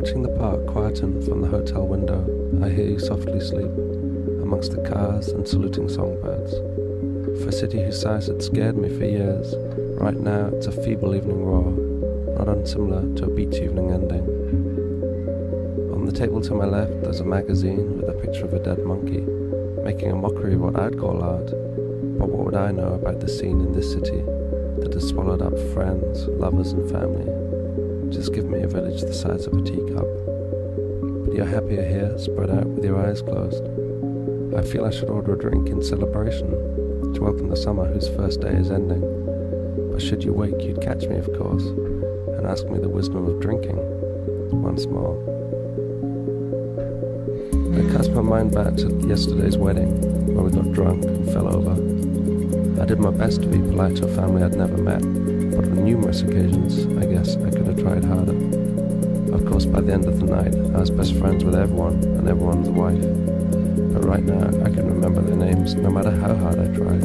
watching the park quieten from the hotel window, I hear you softly sleep, amongst the cars and saluting songbirds. For a city whose size had scared me for years, right now it's a feeble evening roar, not unsimilar to a beach evening ending. On the table to my left there's a magazine with a picture of a dead monkey, making a mockery of what I'd call art. But what would I know about the scene in this city that has swallowed up friends, lovers and family? Just give me a village the size of a teacup. But you're happier here, spread out with your eyes closed. I feel I should order a drink in celebration to welcome the summer whose first day is ending. But should you wake, you'd catch me, of course, and ask me the wisdom of drinking once more. I cast my mind back to yesterday's wedding, where we got drunk and fell over. I did my best to be polite to a family I'd never met, but on numerous occasions, I guess I could have tried harder. Of course, by the end of the night, I was best friends with everyone and everyone's wife. But right now, I can remember their names no matter how hard I tried.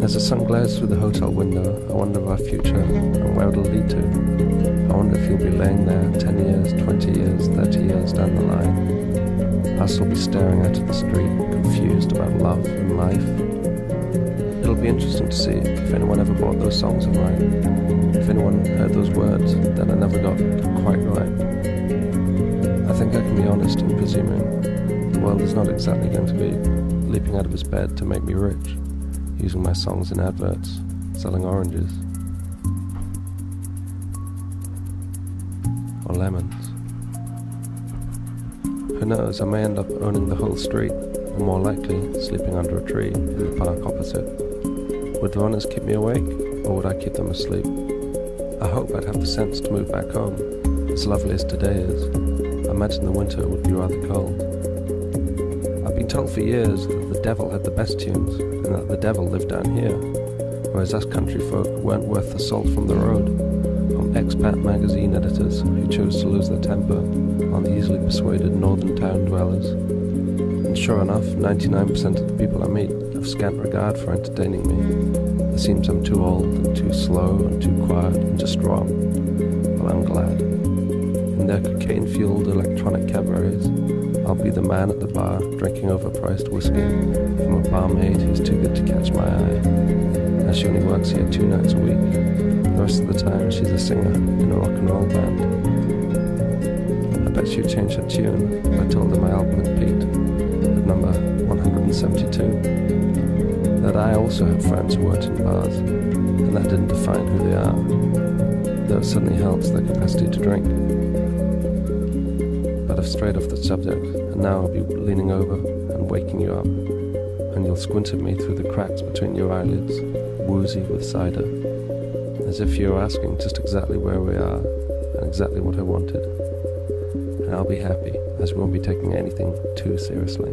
As the sun glares through the hotel window, I wonder of our future and where it'll lead to. I wonder if you'll be laying there 10 years, 20 years, 30 years down the line. I'll still be staring out at the street, confused about love and life. It'll be interesting to see if anyone ever bought those songs of mine, if anyone heard those words that I never got quite right. I think I can be honest in presuming the world is not exactly going to be leaping out of his bed to make me rich, using my songs in adverts, selling oranges. Or lemons. Who knows, I may end up owning the whole street, or more likely, sleeping under a tree in the park opposite. Would the runners keep me awake, or would I keep them asleep? I hope I'd have the sense to move back home, as lovely as today is. I imagine the winter would be rather cold. I've been told for years that the devil had the best tunes, and that the devil lived down here, whereas us country folk weren't worth the salt from the road, from expat magazine editors who chose to lose their temper on the easily persuaded northern town dwellers. And sure enough, 99% of the people I meet have scant regard for entertaining me. It seems I'm too old and too slow and too quiet and just wrong. Well, I'm glad. In their cocaine-fueled electronic cabarets, I'll be the man at the bar drinking overpriced whiskey from a barmaid who's too good to catch my eye. As she only works here 2 nights a week, the rest of the time she's a singer in a rock and roll band. I bet she'd change her tune if I told her my album had peaked at number 172. That I also have friends who worked in bars, and that didn't define who they are, though it certainly helps their capacity to drink. But I've strayed off the subject, and now I'll be leaning over and waking you up, and you'll squint at me through the cracks between your eyelids, woozy with cider, as if you were asking just exactly where we are, and exactly what I wanted. And I'll be happy, as we won't be taking anything too seriously.